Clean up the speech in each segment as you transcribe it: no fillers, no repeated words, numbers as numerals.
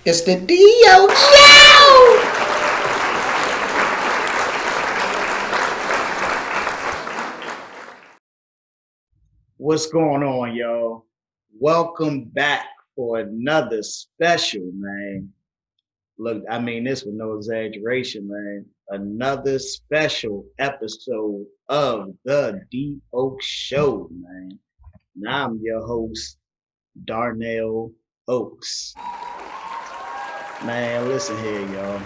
It's the Dio Show! What's going on, y'all? Welcome back for another special, man. Look, I mean this with no exaggeration, man. Another special episode of the Deep Oaks Show, man. And I'm your host, Darnell Oaks. Man, listen here, y'all.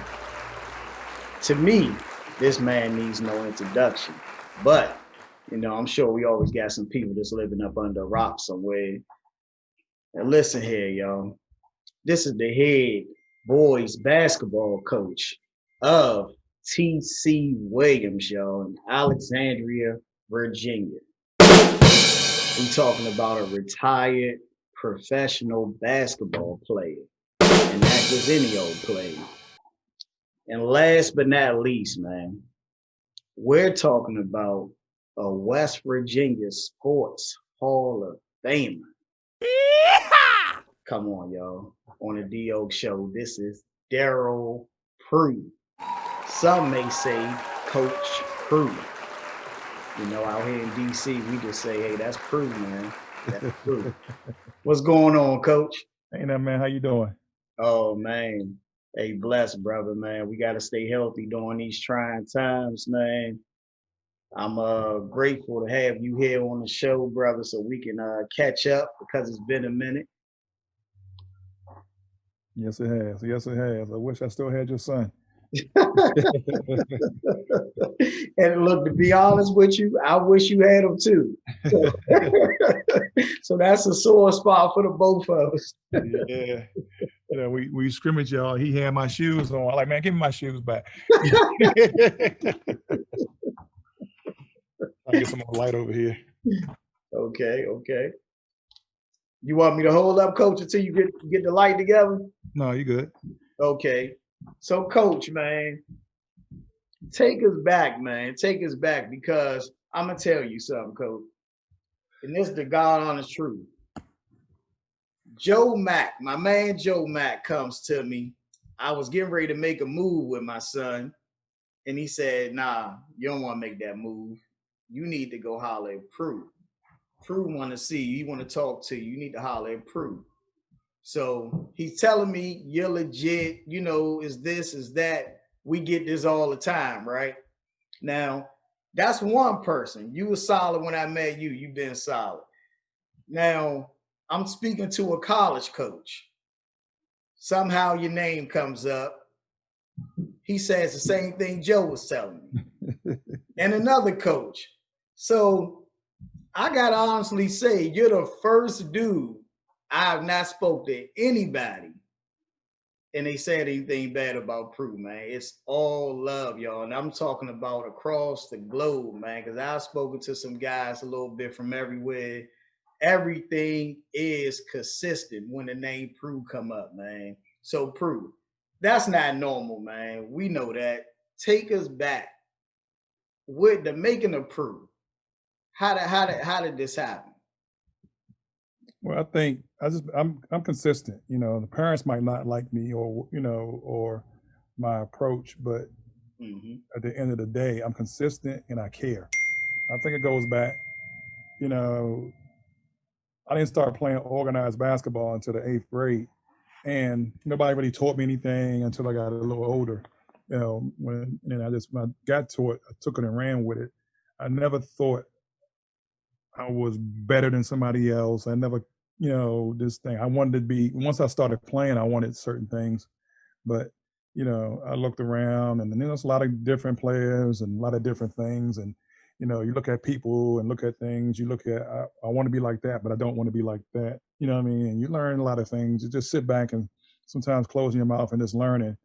To me, this man needs no introduction. But, I'm sure we always got some people that's living up under a rock somewhere. And listen here, y'all. This is the head boys basketball coach of T.C. Williams, y'all, in Alexandria, Virginia. We're talking about a retired professional basketball player, and not just any old player. And last but not least, man, we're talking about a West Virginia Sports Hall of Famer. Come on, y'all. On the D Oaks Show, this is Darryl Prue. Some may say Coach Prue. Out here in DC, we just say, hey, that's Prue, man. That's Prue. What's going on, Coach? Hey, man, how you doing? Oh, man. Hey, blessed, brother, man. We got to stay healthy during these trying times, man. I'm grateful to have you here on the show, brother, so we can catch up because it's been a minute. Yes, it has. Yes, it has. I wish I still had your son. And look, to be honest with you, I wish you had him too. So that's a sore spot for the both of us. Yeah. We scrimmage, y'all. He had my shoes on. I'm like, man, give me my shoes back. I'll get some more light over here. Okay. You want me to hold up, Coach, until you get the light together? No, you good. Okay. So, Coach, man, take us back, man. Take us back, because I'm going to tell you something, Coach. And this is the God honest truth. Joe Mack, my man Joe Mack, comes to me. I was getting ready to make a move with my son. And he said, nah, you don't want to make that move. You need to go holler at Prue. Prue want to see you. He want to talk to you. You need to holler at Prue. So he's telling me you're legit, is this, is that. We get this all the time, right? Now, that's one person. You were solid when I met you. You've been solid. Now, I'm speaking to a college coach. Somehow your name comes up. He says the same thing Joe was telling me. And another coach. So I got to honestly say, you're the first dude I've not spoke to anybody and they said anything bad about Prue, man. It's all love, y'all. And I'm talking about across the globe, man, because I've spoken to some guys a little bit from everywhere. Everything is consistent when the name Prue come up, man. So Prue, that's not normal, man. We know that. Take us back with the making of Prue. How did this happen? Well, I think I'm consistent. The parents might not like me or my approach, but at the end of the day, I'm consistent and I care. I think it goes back, I didn't start playing organized basketball until the 8th grade, and nobody really taught me anything until I got a little older. When I got to it, I took it and ran with it. I never thought I was better than somebody else. I never, this thing. I wanted to be, once I started playing, I wanted certain things. But, I looked around and there's a lot of different players and a lot of different things. And, you look at people and look at things. You look at, I want to be like that, but I don't want to be like that. You know what I mean? And you learn a lot of things. You just sit back and sometimes closing your mouth and just learning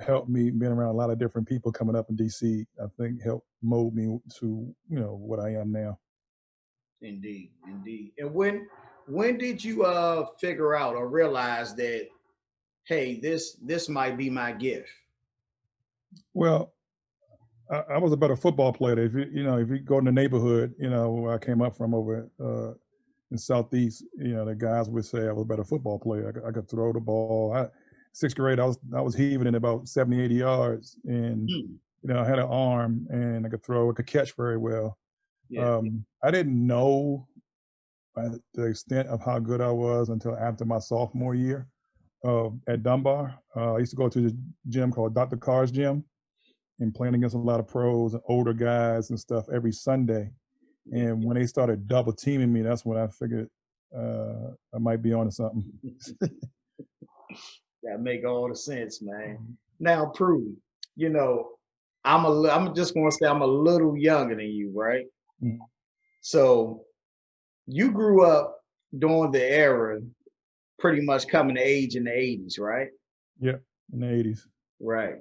helped me. Being around a lot of different people coming up in DC, I think helped mold me to, what I am now. Indeed. And when did you figure out or realize that, hey, this might be my gift? Well, I was a better football player. If you go in the neighborhood, where I came up from over in Southeast, the guys would say I was a better football player. I could throw the ball. sixth grade, I was heaving in about 70, 80 yards, and I had an arm and I could throw, I could catch very well. Yeah. I didn't know the extent of how good I was until after my sophomore year at Dunbar. I used to go to the gym called Dr. Carr's gym and playing against a lot of pros and older guys and stuff every Sunday. And when they started double teaming me, that's when I figured I might be onto something. That make all the sense, man. Now, Prue, I'm just gonna say I'm a little younger than you, right? Mhm. So you grew up during the era, pretty much coming to age in the 80s, right? Yeah, in the 80s. Right.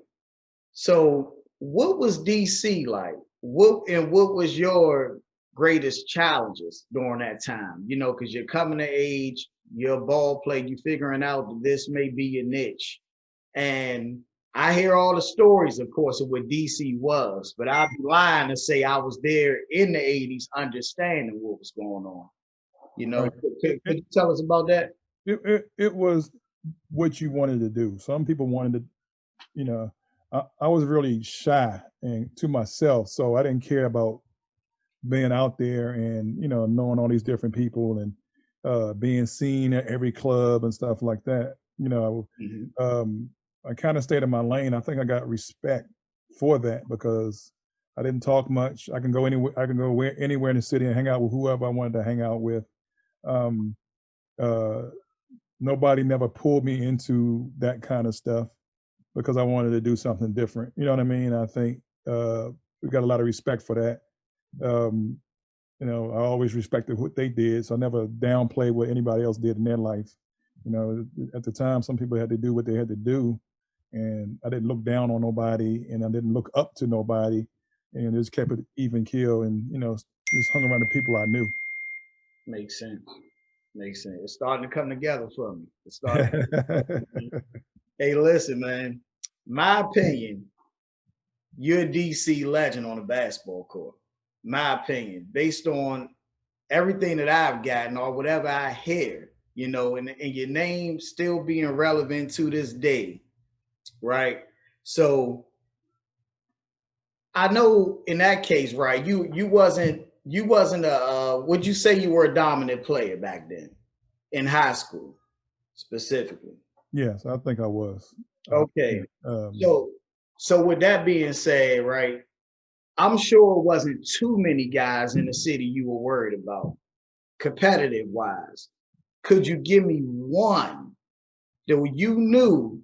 So what was DC like? What was your greatest challenges during that time? Because you're coming to age, you're a ball player, you figuring out that this may be your niche. And I hear all the stories, of course, of what DC was, but I'd be lying to say I was there in the 80s understanding what was going on. Right. Could you tell us about that? It was what you wanted to do. Some people wanted to, I was really shy and to myself, so I didn't care about being out there and knowing all these different people and being seen at every club and stuff like that. I kind of stayed in my lane. I think I got respect for that because I didn't talk much. I can go anywhere. I can go anywhere in the city and hang out with whoever I wanted to hang out with. Nobody never pulled me into that kind of stuff because I wanted to do something different. You know what I mean? I think we got a lot of respect for that. I always respected what they did, so I never downplayed what anybody else did in their life. At the time, some people had to do what they had to do, and I didn't look down on nobody, and I didn't look up to nobody, and just kept it even keel, and just hung around the people I knew. Makes sense. It's starting to come together for me. Hey, listen, man. My opinion, you're a DC legend on a basketball court. My opinion, based on everything that I've gotten or whatever I hear, and your name still being relevant to this day, right? So I know in that case, right? You wasn't would you say you were a dominant player back then in high school specifically? Yes, I think I was. Okay. So with that being said, right, I'm sure it wasn't too many guys in the city you were worried about, competitive wise. Could you give me one that you knew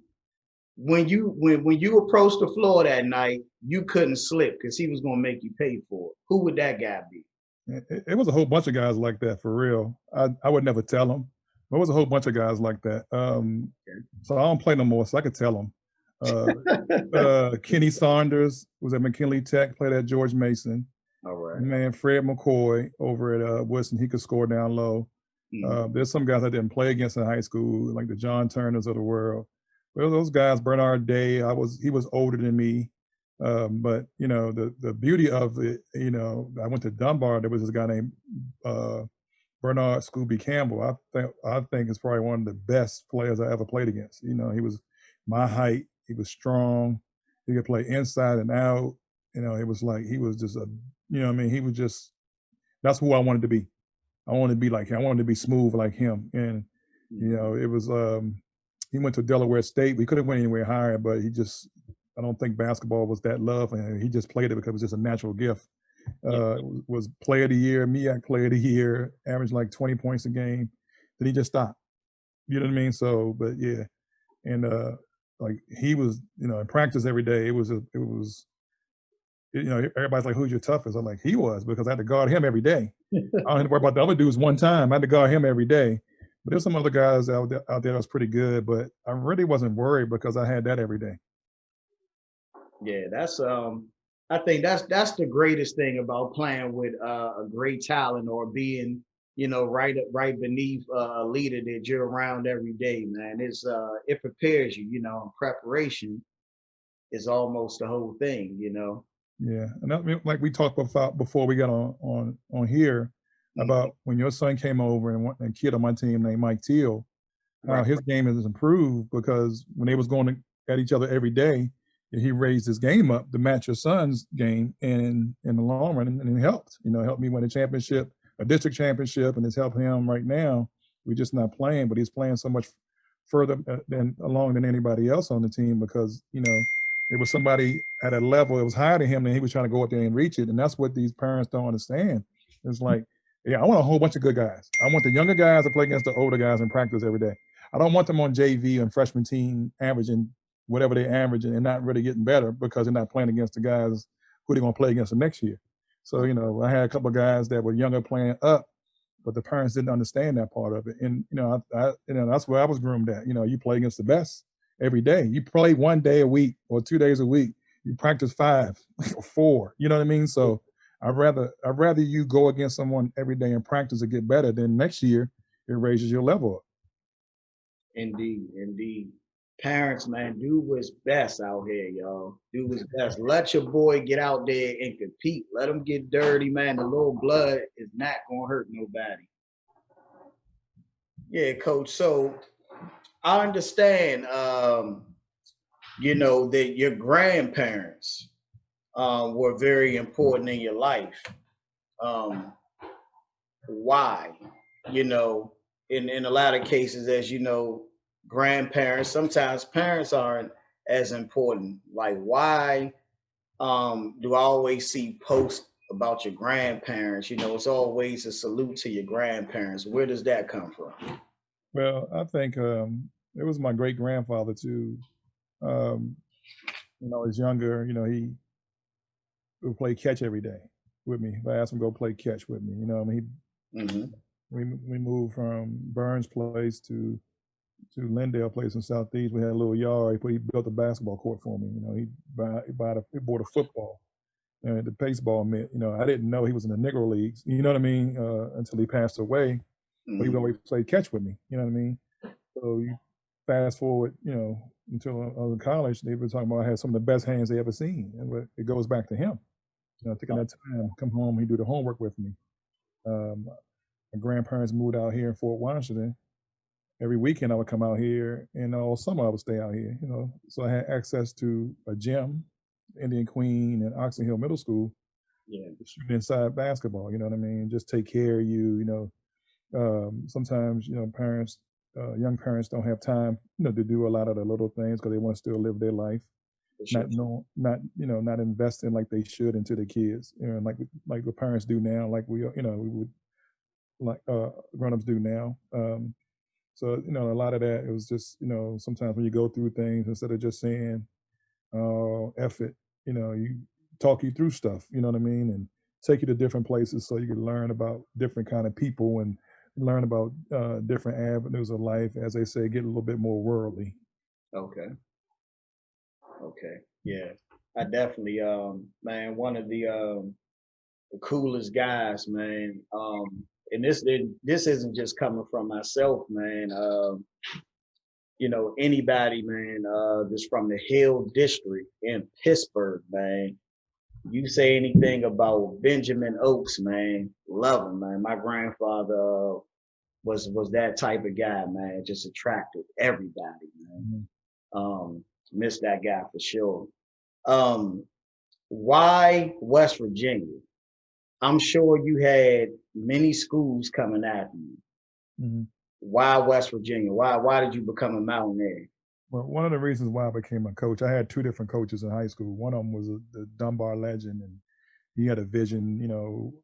when you approached the floor that night, you couldn't slip because he was going to make you pay for it? Who would that guy be? It was a whole bunch of guys like that, for real. I would never tell them. There was a whole bunch of guys like that. So I don't play no more, so I could tell them. Kenny Saunders was at McKinley Tech, played at George Mason. All right. Man, Fred McCoy over at Woodson, he could score down low. There's some guys I didn't play against in high school, like the John Turners of the world. Well, those guys, Bernard Day, he was older than me. But the beauty of it, I went to Dunbar. There was this guy named Bernard Scooby Campbell. I think is probably one of the best players I ever played against. He was my height. He was strong. He could play inside and out. It was like he was just he was just, that's who I wanted to be. I wanted to be like him. I wanted to be smooth like him. And it was he went to Delaware State. We couldn't win anywhere higher, but I don't think basketball was that love, and he just played it because it was just a natural gift. Was player of the year, MEAC player of the year, averaged like 20 points a game. Then he just stopped. You know what I mean? So, but yeah, and like he was, in practice every day. It was everybody's like, who's your toughest? I'm like, he was, because I had to guard him every day. I don't have to worry about the other dudes one time. I had to guard him every day. But there's some other guys out there that was pretty good, but I really wasn't worried because I had that every day. Yeah, that's I think that's the greatest thing about playing with a great talent or being, right beneath a leader that you're around every day, man. It prepares you, preparation is almost the whole thing, Yeah, and that, like we talked about before we got on here about when your son came over and a kid on my team named Mike Teal, how Right. his game has improved because when they was going at each other every day, he raised his game up to match your son's game, and in the long run, and it helped. Helped me win a championship, a district championship, and it's helped him right now. We're just not playing, but he's playing so much further than anybody else on the team because it was somebody at a level that was higher than him, and he was trying to go up there and reach it. And that's what these parents don't understand. It's like, yeah, I want a whole bunch of good guys. I want the younger guys to play against the older guys in practice every day. I don't want them on JV and freshman team averaging whatever they're averaging and not really getting better because they're not playing against the guys who they're going to play against the next year. So, I had a couple of guys that were younger playing up, but the parents didn't understand that part of it. And, that's where I was groomed at. You play against the best every day. You play 1 day a week or 2 days a week. You practice 5 or 4, you know what I mean? So I'd rather you go against someone every day in practice to get better than next year it raises your level up. Indeed, indeed. Parents, man, do what's best out here, y'all. Do what's best. Let your boy get out there and compete. Let him get dirty, man. The little blood is not gonna hurt nobody. Yeah, coach. So I understand that your grandparents were very important in your life. Um, why? In a lot of cases, as you know, grandparents, sometimes parents aren't as important. Like, why do I always see posts about your grandparents? It's always a salute to your grandparents. Where does that come from? Well, I think it was my great grandfather too. Um, he's younger. He would play catch every day with me. If I asked him to go play catch with me, we moved from Burns Place to Lindale Place in Southeast. We had a little yard. He built a basketball court for me. He bought a football and the baseball mitt. I didn't know he was in the Negro Leagues. You know what I mean? Until he passed away. But he would always play catch with me. You know what I mean? So you fast forward, until I was in college, they were talking about I had some of the best hands they ever seen. And it goes back to him. Taking that time, come home, he do the homework with me. My grandparents moved out here in Fort Washington. Every weekend I would come out here, and all summer I would stay out here. So I had access to a gym, Indian Queen, and Oxon Hill Middle School. Yeah, shooting inside basketball. You know what I mean? Just take care of you. Sometimes parents, young parents don't have time, to do a lot of the little things because they want to still live their life. Sure. Not investing like they should into the kids, like the parents do now, like we would like grown-ups do now. So a lot of that, it was just sometimes when you go through things, instead of just saying F it, you talk you through stuff, you know what I mean, and take you to different places so you can learn about different kind of people and learn about different avenues of life, as they say, get a little bit more worldly. Okay. Yeah, I definitely, man, one of the coolest guys, man. And this isn't just coming from myself, man. Anybody, man, that's from the Hill District in Pittsburgh, man. You say anything about Benjamin Oaks, man, love him, man. My grandfather was that type of guy, man. Just attracted everybody, man. Miss that guy for sure. Why West Virginia? I'm sure you had many schools coming after you. Mm-hmm. Why West Virginia? Why did you become a Mountaineer? Well, one of the reasons why I became a coach, I had 2 different coaches in high school. One of them was the Dunbar legend, and he had a vision,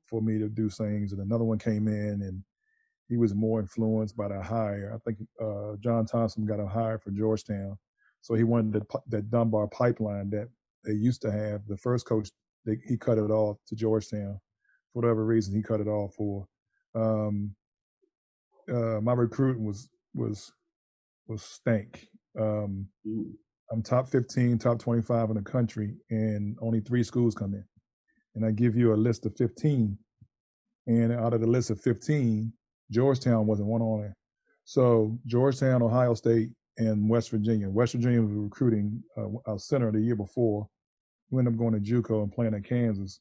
for me to do things. And another one came in, and he was more influenced by the hire. I think John Thompson got a hire for Georgetown, so he wanted that Dunbar pipeline that they used to have. The first coach, he cut it off to Georgetown. For whatever reason, he cut it off for. My recruiting was stank. I'm top 15, top 25 in the country, and only 3 schools come in. And I give you a list of 15, and out of the list of 15, Georgetown wasn't one on there. So Georgetown, Ohio State, and West Virginia. West Virginia was recruiting our center the year before. We ended up going to JUCO and playing at Kansas.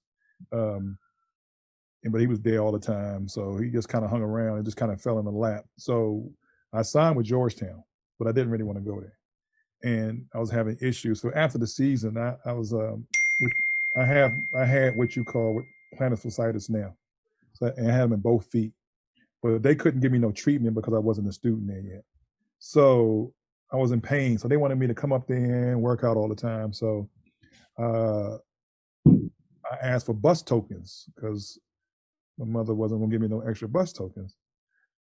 But he was there all the time, so he just kind of hung around and just kind of fell in the lap. So I signed with Georgetown, but I didn't really want to go there, and I was having issues. So after the season, I was I had what you call with plantar fasciitis now, so and I had them in both feet, but they couldn't give me no treatment because I wasn't a student there yet. So I was in pain. So they wanted me to come up there and work out all the time. So uh, I asked for bus tokens because my mother wasn't going to give me no extra bus tokens.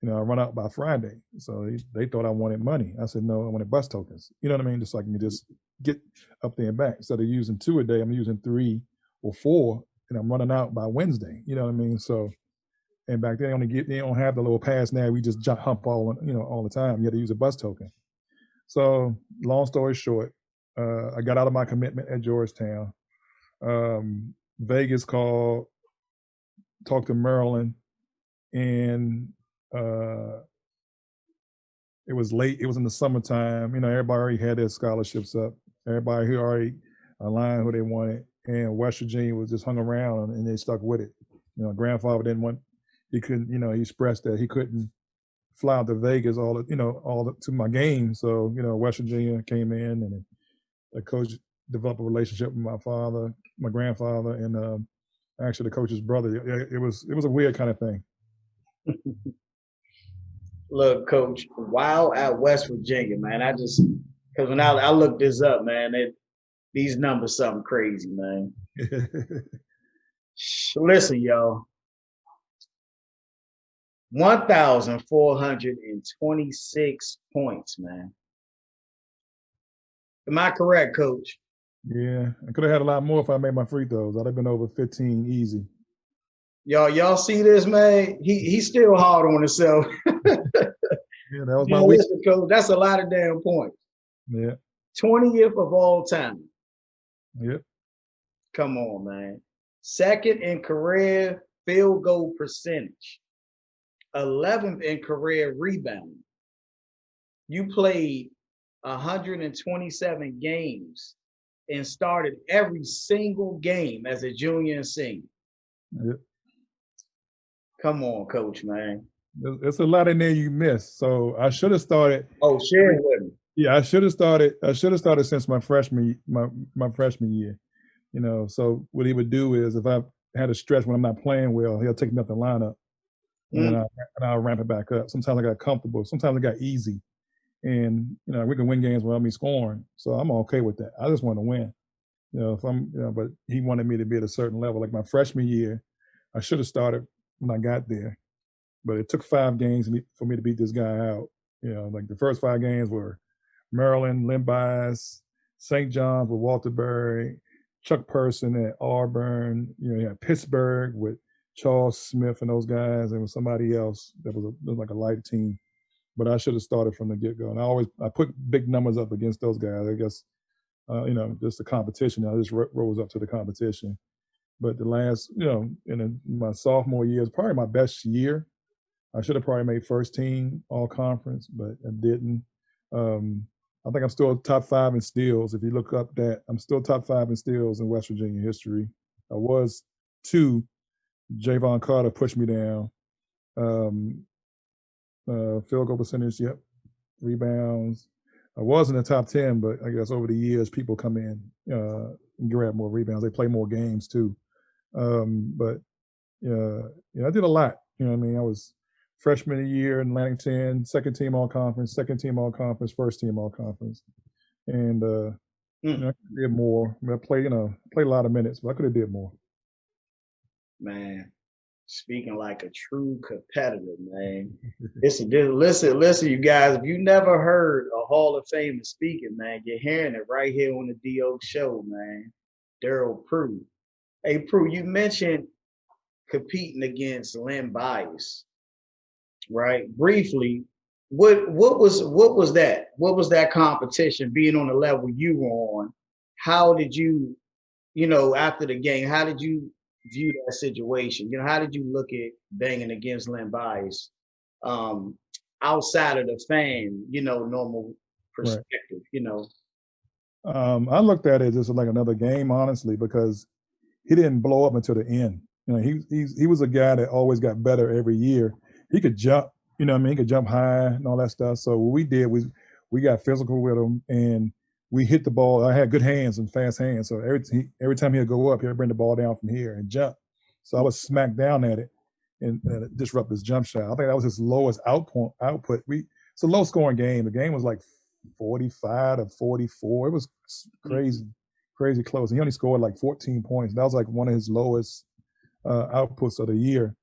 I run out by Friday. So they thought I wanted money. I said, no, I wanted bus tokens. You know what I mean? Just so I can just get up there and back. Instead of using 2 a day, I'm using 3 or 4, and I'm running out by Wednesday. You know what I mean? So, and back then they don't have the little pass now. We just hump all the time. You had to use a bus token. So long story short, I got out of my commitment at Georgetown. Vegas called, talked to Maryland, and it was late. It was in the summertime. Everybody already had their scholarships up. Everybody who already aligned who they wanted, and West Virginia was just hung around, and they stuck with it. Grandfather didn't want. He couldn't. He expressed that he couldn't fly out to Vegas to my game. So West Virginia came in, and the coach developed a relationship with my grandfather, and actually the coach's brother. It was a weird kind of thing. Look, Coach, while at West Virginia, man, because when I looked this up, man, these numbers something crazy, man. Listen, y'all. 1,426 points, man. Am I correct, Coach? Yeah, I could have had a lot more if I made my free throws. I'd have been over 15 easy. Y'all see this, man? He's still hard on himself. Yeah, that was my week. Listen, Coach, that's a lot of damn points. Yeah. 20th of all time. Yep. Come on, man. Second in career field goal percentage. 11th in career rebounding. You played 127 games and started every single game as a junior and senior. Yep. Come on, Coach, man. There's a lot in there you missed. So I should have started. Oh, share it with me. Yeah, I should have started since my freshman year. So what he would do is if I had a stretch when I'm not playing well, he'll take me up the lineup, and I'll ramp it back up. Sometimes I got comfortable. Sometimes I got easy, and we can win games without me scoring. So I'm okay with that. I just want to win. But he wanted me to be at a certain level. Like my freshman year, I should have started when I got there, but it took 5 games for me to beat this guy out. Like the first 5 games were Maryland, Len Bias, St. John's with Walter Berry, Chuck Person at Auburn. You had Pittsburgh with Charles Smith and those guys, and with somebody else that was like a light team. But I should have started from the get-go. And I put big numbers up against those guys. I guess just the competition. I just rose up to the competition. But the last, in my sophomore year is probably my best year. I should have probably made first team all conference, but I didn't. I think I'm still top 5 in steals. If you look up that, I'm still top 5 in steals in West Virginia history. I was 2. Javon Carter pushed me down. Field goal percentage, yep. Rebounds. I was in the top 10, but I guess over the years, people come in and grab more rebounds. They play more games too. But I did a lot. I was freshman year in Atlantic 10, second team all conference, first team all conference. And I could have did more. I played a lot of minutes, but I could have did more. Man, speaking like a true competitor, man. Listen, you guys. If you never heard a Hall of Fame speaking, man, you're hearing it right here on the D.O. show, man. Darryl Prue. Hey, Prue, you mentioned competing against Len Bias, right? Briefly, what was that? What was that competition being on the level you were on? How did you, after the game, how did you view that situation? How did you look at banging against Len Bias outside of the fan, normal perspective, I looked at it just like another game, honestly, because he didn't blow up until the end. He was a guy that always got better every year. He could jump. you know what I mean, he could jump high and all that stuff. So what we did was we got physical with him and we hit the ball. I had good hands and fast hands. So every time he'd go up, he'd bring the ball down from here and jump. So I would smack down at it and disrupt his jump shot. I think that was his lowest output. It's a low scoring game. The game was like 45 to 44. It was crazy close. And he only scored like 14 points. That was like one of his lowest outputs of the year.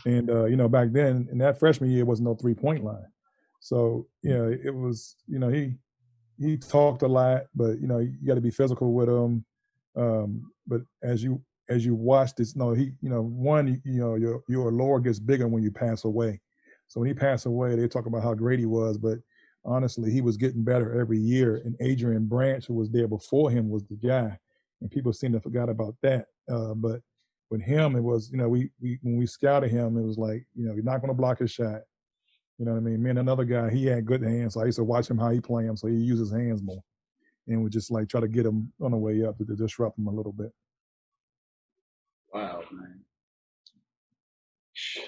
And you know, back then in that freshman year, it was no 3-point line. So you know, it was, you know, he talked a lot, but you know, you got to be physical with him. But as you watch this, no, you know, one, you know, your lower gets bigger when you pass away. So when he passed away, they talk about how great he was, but honestly, he was getting better every year. And Adrian Branch, who was there before him, was the guy, and people seem to forgot about that. But with him, it was, you know, we when we scouted him, it was like, you know, you're not going to block his shot. You know what I mean? Me and another guy, he had good hands, so I used to watch him how he play him, so he uses his hands more, and we just like try to get him on the way up to disrupt him a little bit. Wow, man.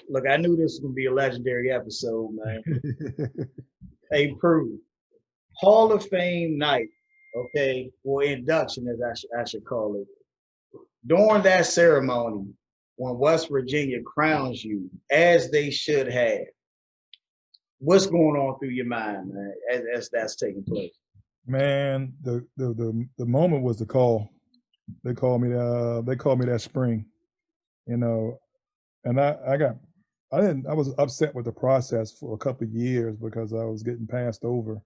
Look, I knew this was gonna be a legendary episode, man. Hey, Prue, Hall of Fame night, okay, or induction, as I should call it. During that ceremony, when West Virginia crowns you, as they should have, what's going on through your mind, man, as that's taking place? Man, the moment was the call. They called me that spring, you know, and I was upset with the process for a couple of years because I was getting passed over.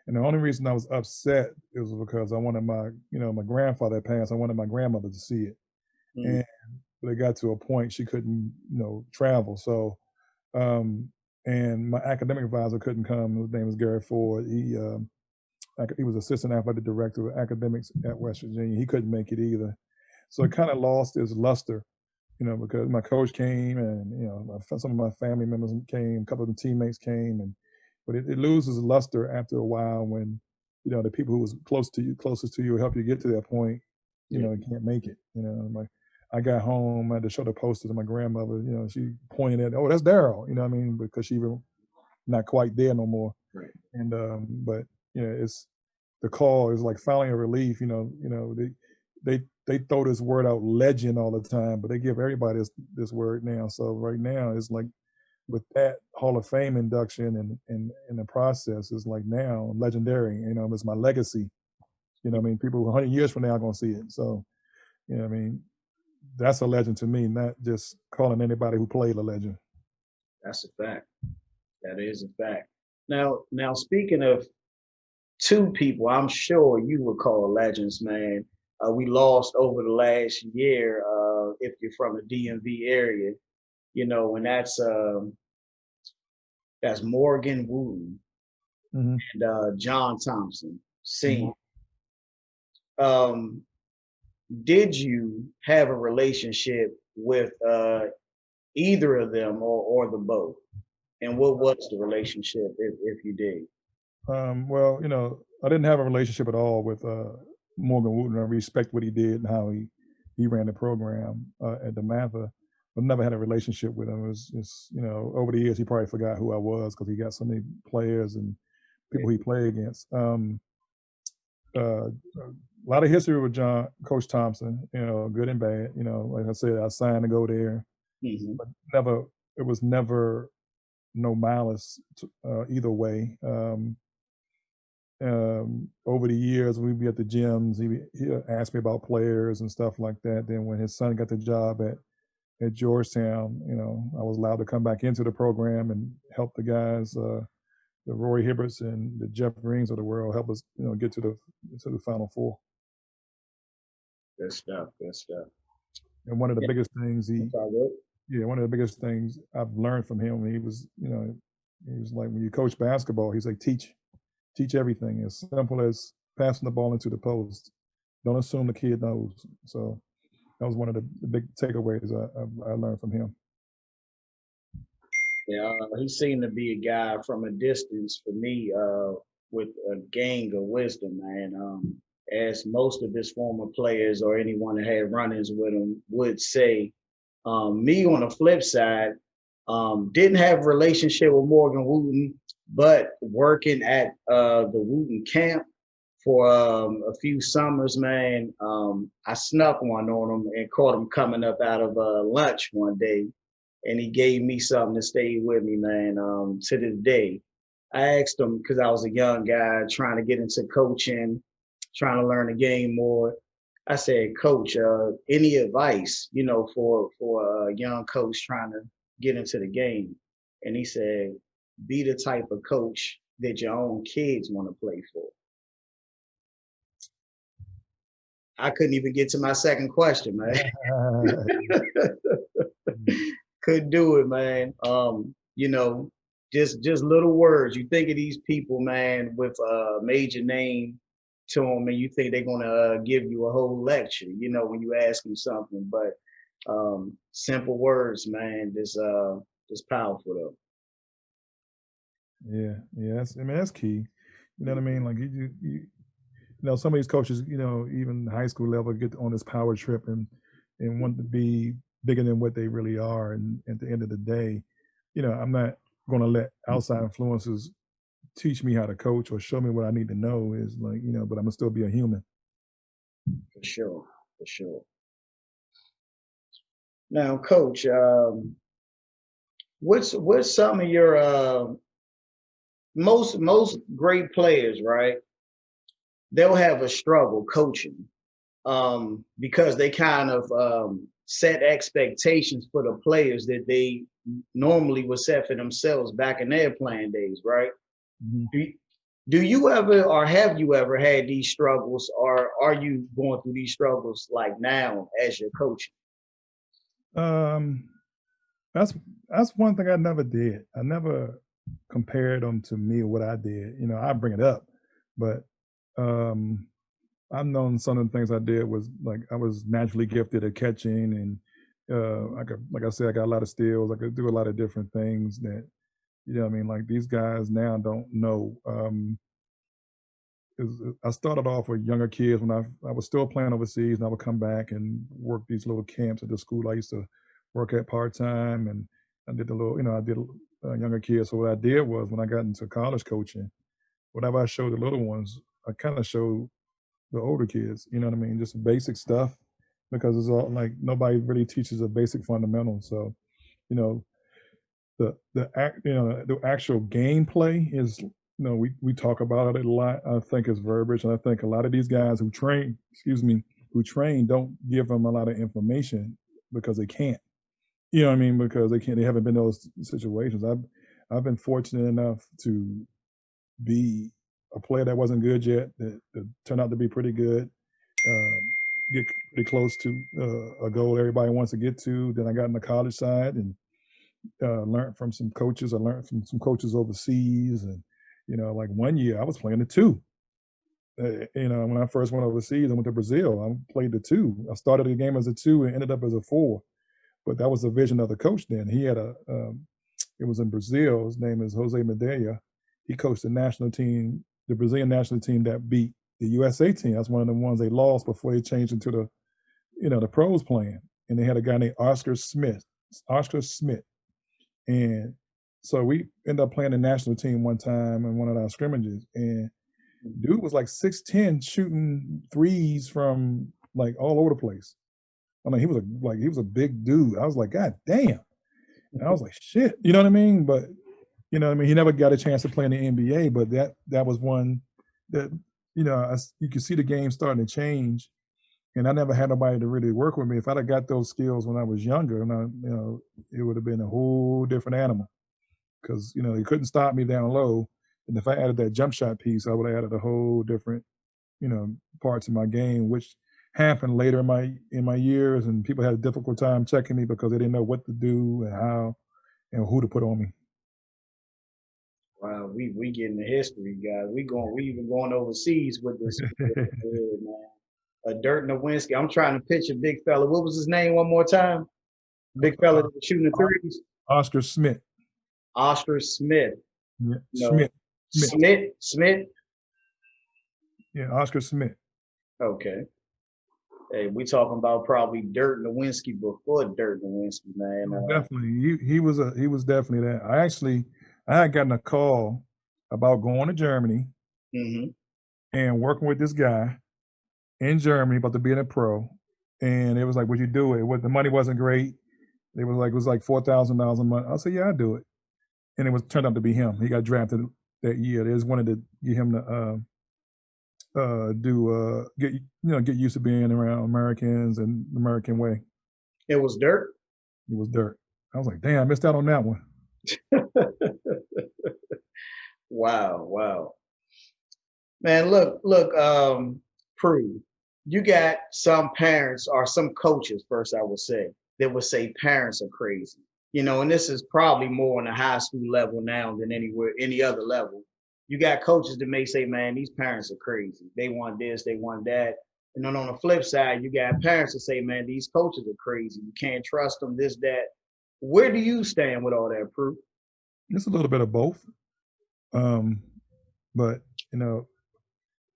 And the only reason I was upset was because I wanted my grandfather passed. I wanted my grandmother to see it. And but it got to a point she couldn't, you know, travel. So, and my academic advisor couldn't come. His name was Gary Ford. He was assistant athletic director of academics at West Virginia. He couldn't make it either. So it kind of lost its luster, you know, because my coach came and, you know, some of my family members came, a couple of the teammates came, but it loses luster after a while when, you know, the people who was closest to you, help you get to that point, you know, can't make it. You know, like I got home, I had to show the poster to my grandmother. You know, she pointed at, oh, that's Darryl. You know what I mean? Because she was not quite there no more. Right. And but you know, it's the call is like finally a relief. You know, they throw this word out, legend, all the time, but they give everybody this word now. So right now it's like with that Hall of Fame induction and the process is like now legendary. You know, it's my legacy. You know what I mean? People 100 years from now are gonna see it. So, you know what I mean? That's a legend to me, not just calling anybody who played a legend. That's a fact. That is a fact. Now speaking of two people I'm sure you would call legends, man. We lost over the last year, if you're from the DMV area, you know, and that's Morgan Wooten and John Thompson Sr. Did you have a relationship with either of them or the both? And what was the relationship if you did? Well, you know, I didn't have a relationship at all with Morgan Wooten. I respect what he did and how he ran the program at the Mather, but never had a relationship with him. It was just, you know, over the years he probably forgot who I was because he got so many players and people he played against. A lot of history with Coach Thompson, you know, good and bad. You know, like I said, I signed to go there, but it was never no malice either way. Over the years, we'd be at the gyms. He asked me about players and stuff like that. Then when his son got the job at Georgetown, you know, I was allowed to come back into the program and help the guys, the Roy Hibberts and the Jeff Greens of the world, help us, you know, get to the Final Four. Good stuff. Good stuff. And one of the biggest things one of the biggest things I've learned from him, he was like, when you coach basketball, he's like, teach everything, as simple as passing the ball into the post. Don't assume the kid knows. So that was one of the big takeaways I learned from him. Yeah, he seemed to be a guy from a distance for me, with a gang of wisdom, man. As most of his former players or anyone that had run-ins with him would say. Me on the flip side, Didn't have a relationship with Morgan Wooten, but working at the Wooten camp for a few summers, man, I snuck one on him and caught him coming up out of lunch one day, and he gave me something that stayed with me, man, to this day. I asked him because I was a young guy trying to get into coaching, trying to learn the game more. I said, Coach, any advice, for a young coach trying to get into the game? And he said, be the type of coach that your own kids want to play for. I couldn't even get to my second question, man. Couldn't do it, man. Just little words. You think of these people, man, with a major name to them, and you think they're gonna give you a whole lecture, when you ask them something. But simple words, man, just powerful though. Yeah. That's key. You know what I mean? Like some of these coaches, even high school level, get on this power trip and want to be bigger than what they really are. And at the end of the day, I'm not going to let outside influences teach me how to coach or show me what I need to know. Is like, but I'm gonna still be a human. For sure. Now, Coach, what's some of your most great players, right? They'll have a struggle coaching because they kind of set expectations for the players that they normally would set for themselves back in their playing days, right? Mm-hmm. Do you ever, or have you ever had these struggles, or are you going through these struggles like now as you're coaching? That's one thing I never did. I never compared them to me or what I did. I bring it up, but I've known some of the things I did was like I was naturally gifted at catching, and like I said, I got a lot of steals. I could do a lot of different things that, like these guys now don't know. I started off with younger kids when I was still playing overseas, and I would come back and work these little camps at the school I used to work at part-time, and I did younger kids. So what I did was when I got into college coaching, whatever I showed the little ones, I kind of showed the older kids, just basic stuff, because it's all like nobody really teaches the basic fundamentals. So, the actual gameplay is, we talk about it a lot. I think it's verbiage, and I think a lot of these guys who train don't give them a lot of information because they can't. Because they haven't been in those situations. I've been fortunate enough to be a player that wasn't good yet, that turned out to be pretty good, get pretty close to a goal everybody wants to get to. Then I got in the college side and learned from some coaches. I learned from some coaches overseas, and like one year I was playing the two. When I first went overseas, I went to Brazil. I played the two. I started the game as a two and ended up as a four. But that was the vision of the coach then. He had it was in Brazil. His name is Jose Medella. He coached the national team, the Brazilian national team that beat the USA team. That's one of the ones they lost before they changed into the pros playing. And they had a guy named Oscar Smith. And so we ended up playing the national team one time in one of our scrimmages. And dude was like 6'10", shooting threes from like all over the place. I mean, he was a big dude. I was like, God damn. And I was like, shit. You know what I mean? But he never got a chance to play in the NBA, but that was one that, you could see the game starting to change. And I never had nobody to really work with me. If I'd have got those skills when I was younger, and it would have been a whole different animal. Because, he couldn't stop me down low. And if I added that jump shot piece, I would have added a whole different, parts of my game, which happened later in my years, and people had a difficult time checking me because they didn't know what to do and how and who to put on me. Wow, we getting the history, guys. We even going overseas with this, man. Dirk Nowitzki. I'm trying to pitch a big fella. What was his name one more time? Big fella that was shooting the threes. Oscar Smith. Oscar Smith. Yeah. Smith. Yeah, Oscar Smith. Okay. Hey, we talking about probably Dirk Nowitzki before Dirk Nowitzki, man. Definitely, he was definitely that. I had gotten a call about going to Germany Mhm. and working with this guy in Germany about to be in a pro, and it was like, "Would you do it?" What the money wasn't great. It was like $4,000 a month. I said, "Yeah, I do it," and it was turned out to be him. He got drafted that year. They just wanted to get him to get used to being around Americans and the American way. It was Dirk. It was Dirk. I was like, damn, I missed out on that one. Wow, wow. Man, look, Prue, you got some parents or some coaches, first I would say, that would say parents are crazy. And this is probably more on the high school level now than any other level. You got coaches that may say, man, these parents are crazy. They want this, they want that. And then on the flip side, you got parents that say, man, these coaches are crazy. You can't trust them, this, that. Where do you stand with all that, Prue? It's a little bit of both. Um, but you know,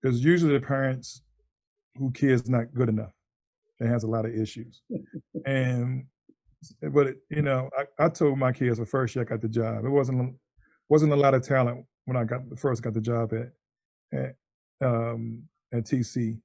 it's usually the parents who kids not good enough. It has a lot of issues. And I told my kids the first year I got the job, it wasn't a lot of talent when I first got the job at at TC.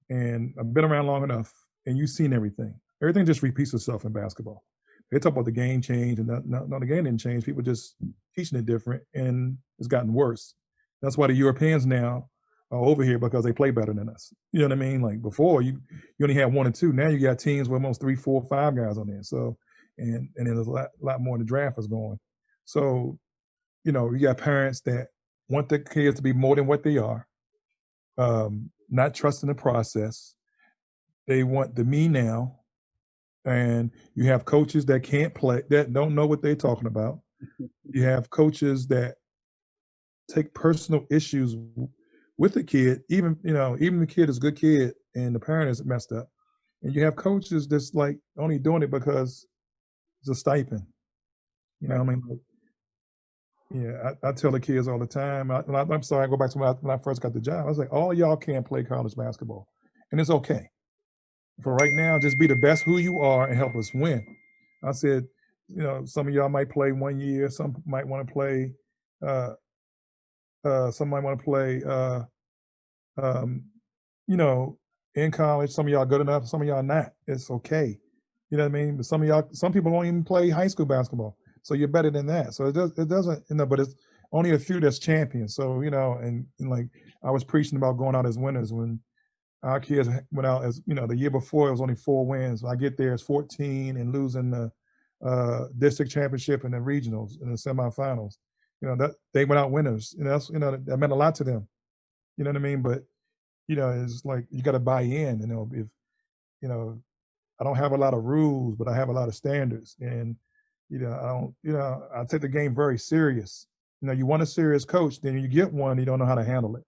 And I've been around long enough, and you've seen everything. Everything just repeats itself in basketball. They talk about the game change, and no, the game didn't change. People just teaching it different, and it's gotten worse. That's why the Europeans now are over here because they play better than us. You know what I mean? Like before, you only had one or two. Now you got teams with almost 3, 4, 5 guys on there. So, and then there's a lot more in the draft is going. So, you got parents that want their kids to be more than what they are, not trusting the process. They want the me now, and you have coaches that can't play, that don't know what they're talking about. You have coaches that take personal issues with the kid, even the kid is a good kid and the parent is messed up. And you have coaches that's like only doing it because it's a stipend. You know what I mean? Like, yeah, I tell the kids all the time. I'm sorry, I go back to when I first got the job. I was like, all y'all can't play college basketball, and it's okay. For right now, just be the best who you are and help us win. I said, some of y'all might play 1 year, some might want to play, uh, some might want to play, um, you know, in college. Some of y'all good enough, some of y'all not. It's okay. You know what I mean? But some people don't even play high school basketball, so you're better than that. So it doesn't, but it's only a few that's champions. So and like I was preaching about going out as winners when our kids went out as the year before it was only 4 wins. I get there as 14 and losing the district championship and the regionals and the semifinals. That they went out winners. That's that meant a lot to them. You know what I mean? But it's like you got to buy in. If you know I don't have a lot of rules, but I have a lot of standards, and I don't. I take the game very serious. You want a serious coach, then you get one, you don't know how to handle it.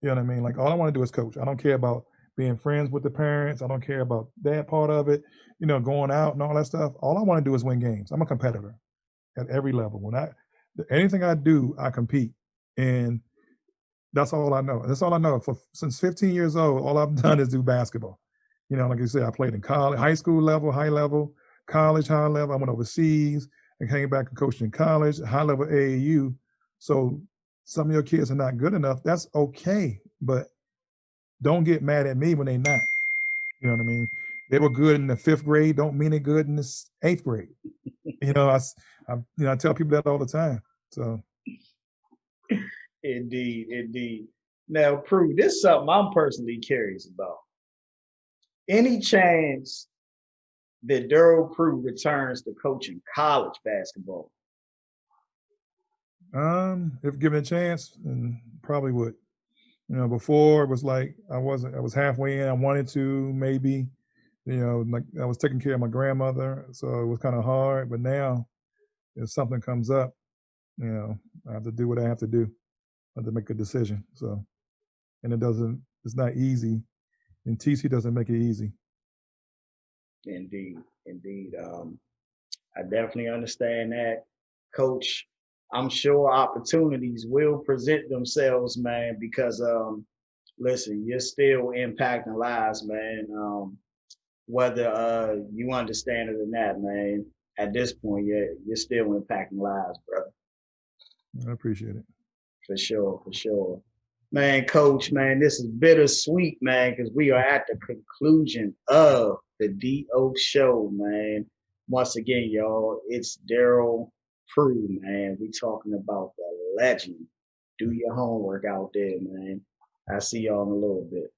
You know what I mean? Like all I want to do is coach. I don't care about being friends with the parents. I don't care about that part of it. Going out and all that stuff. All I want to do is win games. I'm a competitor at every level. Anything I do, I compete, and that's all I know. That's all I know. Since 15 years old, all I've done is do basketball. Like I said, I played in college, high school level, high level, college, high level. I went overseas and came back and coached in college, high level AAU. So some of your kids are not good enough. That's okay, but don't get mad at me when they're not. You know what I mean? They were good in the 5th grade. Don't mean they're good in the 8th grade. I tell people that all the time. So. Indeed, indeed. Now, Prue, this is something I'm personally curious about. Any chance that Darryl Prue returns to coaching college basketball? If given a chance, then probably would. Before it was like I was halfway in. I wanted to maybe, like I was taking care of my grandmother, so it was kind of hard. But now, if something comes up, I have to do what I have to do. I have to make a decision. So, and it's not easy, and TC doesn't make it easy. Indeed, indeed. I definitely understand that, Coach. I'm sure opportunities will present themselves, man, because listen, you're still impacting lives, man. whether you understand it or not, man. At this point, you're still impacting lives, brother. I appreciate it. For sure, for sure. Man, Coach, man, this is bittersweet, man, because we are at the conclusion of the D.O. show, man. Once again, y'all, it's Darryl Prue, man. We talking about the legend. Do your homework out there, man. I'll see y'all in a little bit.